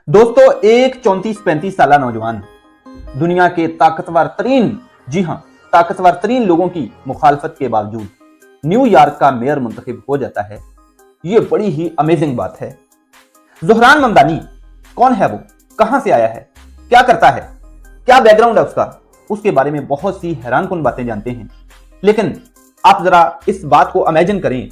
दोस्तों, एक 34-35 साल नौजवान दुनिया के ताकतवर तरीन लोगों की मुखालफत के बावजूद न्यूयॉर्क का मेयर मुंतखब हो जाता है। ये बड़ी ही अमेजिंग बात है। ज़ोहरान ममदानी कौन है, वो कहां से आया है, क्या करता है, क्या बैकग्राउंड है उसके बारे में बहुत सी हैरानकुन बातें जानते हैं। लेकिन आप जरा इस बात को इमेजिन करें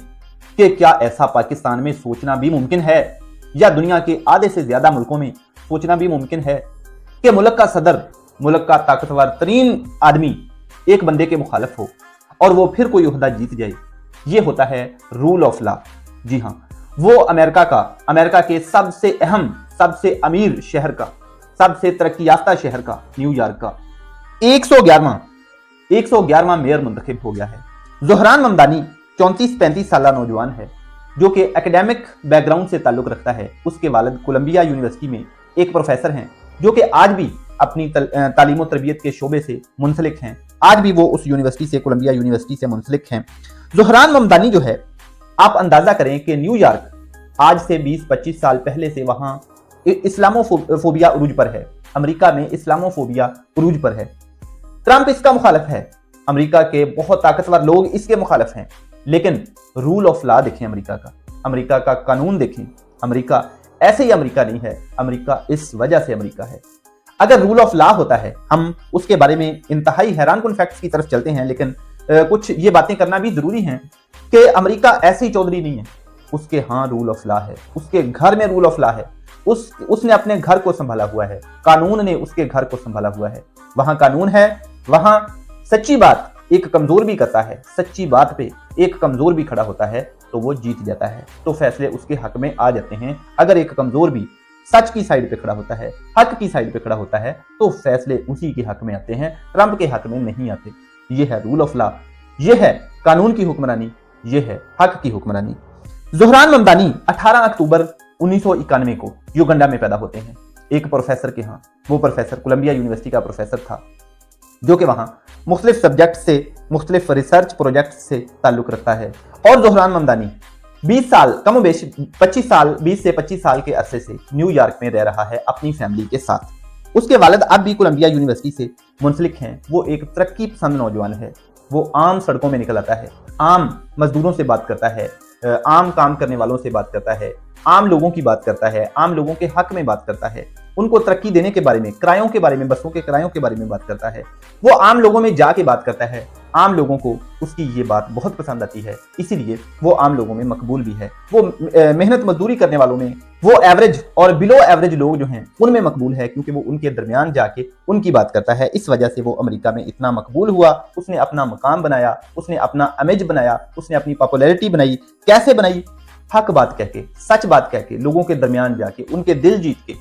कि क्या ऐसा पाकिस्तान में सोचना भी मुमकिन है, या दुनिया के आधे से ज्यादा मुल्कों में सोचना भी मुमकिन है कि मुल्क का सदर, मुल्क का ताकतवर तरीन आदमी एक बंदे के मुखालिफ हो और वो फिर कोई ओहदा जीत जाए। ये होता है रूल ऑफ लॉ। जी हाँ, वो अमेरिका के सबसे अहम, सबसे अमीर शहर का, सबसे तरक्की याफ्ता शहर का, न्यूयॉर्क का 111वां मेयर मुंतखब हो गया है। ज़ोहरान ममदानी 34-35 साल नौजवान है जो कि एकेडमिक बैकग्राउंड से ताल्लुक रखता है। उसके वालिद कोलंबिया यूनिवर्सिटी में एक प्रोफेसर हैं जो कि आज भी अपनी तालीम और तरबियत के शोबे से मुंसलिक हैं। आज भी वो उस यूनिवर्सिटी से, कोलंबिया यूनिवर्सिटी से मुंसलिक हैं। ज़ोहरान ममदानी जो है, आप अंदाजा करें कि न्यूयॉर्क आज से 20-25 साल पहले से वहां इस्लामोफोबिया उरूज पर है। अमेरिका में इस्लामोफोबिया उरूज पर है। ट्रंप इसका मुखालिफ है, अमेरिका के बहुत ताकतवर लोग इसके मुखालिफ हैं। लेकिन रूल ऑफ लॉ देखें अमेरिका का कानून देखें। अमेरिका ऐसे ही अमेरिका नहीं है, अमेरिका इस वजह से अमेरिका है। अगर रूल ऑफ लॉ होता है, हम उसके बारे में इंतहाई हैरानकुन फैक्ट्स की तरफ चलते हैं, लेकिन कुछ ये बातें करना भी जरूरी है कि अमेरिका ऐसे ही चौधरी नहीं है। उसके हाँ रूल ऑफ लॉ है, उसके घर में रूल ऑफ लॉ है। उसने अपने घर को संभाला हुआ है, कानून ने उसके घर को संभाला हुआ है। वहां कानून है, वहां सच्ची बात एक कमजोर भी करता है, सच्ची बात पे एक कमजोर भी खड़ा होता है तो वो जीत जाता है, तो फैसले उसके हक में आ जाते हैं। अगर एक कमजोर भी सच की साइड पे खड़ा होता है, हक की साइड पे खड़ा होता है, तो फैसले उसी के हक में आते हैं, ट्रंप के हक में नहीं आते। ये है रूल ऑफ लॉ, ये है कानून की हुक्मरानी, ये है हक की हुक्मरानी। ज़ोहरान ममदानी 18 अक्टूबर 1991 को युगांडा में पैदा होते हैं एक प्रोफेसर के यहाँ। वो प्रोफेसर कोलंबिया यूनिवर्सिटी का प्रोफेसर था जो कि वहां मुख्तलिफ सब्जेक्ट से, मुख्तलिफ रिसर्च प्रोजेक्ट से ताल्लुक रखता है। और ज़ोहरान ममदानी 20 साल, कम बेश 20 से 25 साल के अरसे से न्यूयॉर्क में रह रहा है अपनी फैमिली के साथ। उसके वालिद अब भी कोलंबिया यूनिवर्सिटी से मुंसलिक हैं। वो एक तरक्की पसंद नौजवान है। वो आम सड़कों में निकल आता है, आम मजदूरों से बात करता है, आम काम करने वालों से बात करता है, आम लोगों की बात करता है, आम लोगों के हक में बात करता है, उनको तरक्की देने के बारे में, किरायों के बारे में, बसों के किरायों के बारे में बात करता है। वो आम लोगों में जाके बात करता है। आम लोगों को उसकी ये बात बहुत पसंद आती है, इसीलिए वो आम लोगों में मकबूल भी है। वो मेहनत मजदूरी करने वालों में, वो एवरेज और बिलो एवरेज लोग जो हैं उनमें मकबूल है, क्योंकि वो उनके दरमियान जाके उनकी बात करता है। इस वजह से वो अमेरिका में इतना मकबूल हुआ। उसने अपना मकाम बनाया, उसने अपना इमेज बनाया, उसने अपनी पॉपुलैरिटी बनाई। कैसे बनाई? हक बात कह के, सच बात कह के, लोगों के दरमियान जाके, उनके दिल जीत के,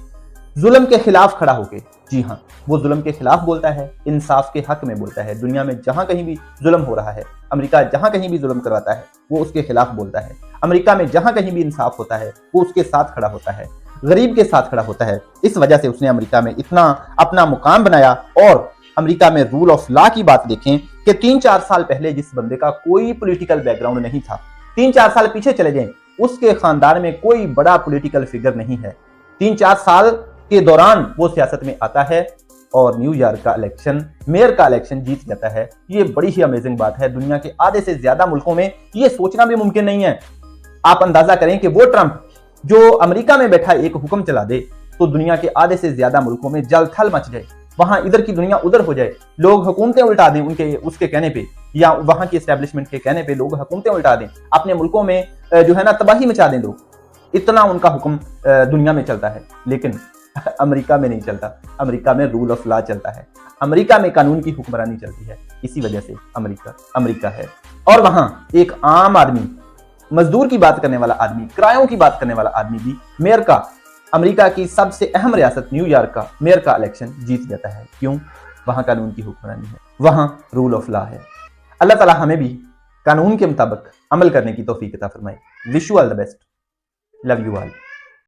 जुल्म के खिलाफ खड़ा होके। जी हाँ, वो जुल्म के खिलाफ बोलता है, इंसाफ के हक में बोलता है। दुनिया में जहां कहीं भी जुल्म हो रहा है, अमेरिका जहां कहीं भी जुल्म करवाता है, वो उसके खिलाफ बोलता है। अमेरिका में जहां कहीं भी इंसाफ होता है, वो उसके साथ खड़ा होता है, गरीब के साथ खड़ा होता है। इस वजह से उसने अमेरिका में इतना अपना मुकाम बनाया। और अमेरिका में रूल ऑफ लॉ की बात देखें कि 3-4 साल पहले जिस बंदे का कोई पॉलिटिकल बैकग्राउंड नहीं था, 3-4 साल पीछे चले जाएं, उसके खानदान में कोई बड़ा पॉलिटिकल फिगर नहीं है। 3-4 साल के दौरान वो सियासत में आता है और न्यूयॉर्क का इलेक्शन, मेयर का इलेक्शन जीत जाता है। ये बड़ी ही अमेजिंग बात है। दुनिया के आधे से ज्यादा मुल्कों में ये सोचना भी मुमकिन नहीं है। आप अंदाजा करें कि वो ट्रंप जो अमेरिका में बैठा एक हुक्म चला दे तो दुनिया के आधे से ज्यादा मुल्कों में जल थल मच जाए, वहां इधर की दुनिया उधर हो जाए, लोग हुकूमतें उल्टा दें उसके कहने पे, या वहां की एस्टेब्लिशमेंट के कहने पे लोग हुकूमतें उल्टा दें, अपने मुल्कों में जो है ना तबाही मचा दें लोग। इतना उनका हुक्म दुनिया में चलता है। लेकिन अमेरिका में नहीं चलता। अमेरिका में रूल ऑफ लॉ चलता है। अमेरिका में कानून की हुक्मरानी चलती है। इसी वजह से अमेरिका है। और वहां एक आम आदमी, मजदूर की बात करने वाला आदमी, किरायों की बात करने वाला आदमी भी मेयर का, अमेरिका की सबसे अहम रियासत न्यूयॉर्क का मेयर का इलेक्शन जीत जाता है। क्यों? वहां कानून की हुक्मरानी है, वहां रूल ऑफ लॉ है। अल्लाह ताला हमें भी कानून के मुताबिक अमल करने की तौफीक अता फरमाए। Wish you all the best. Love you all.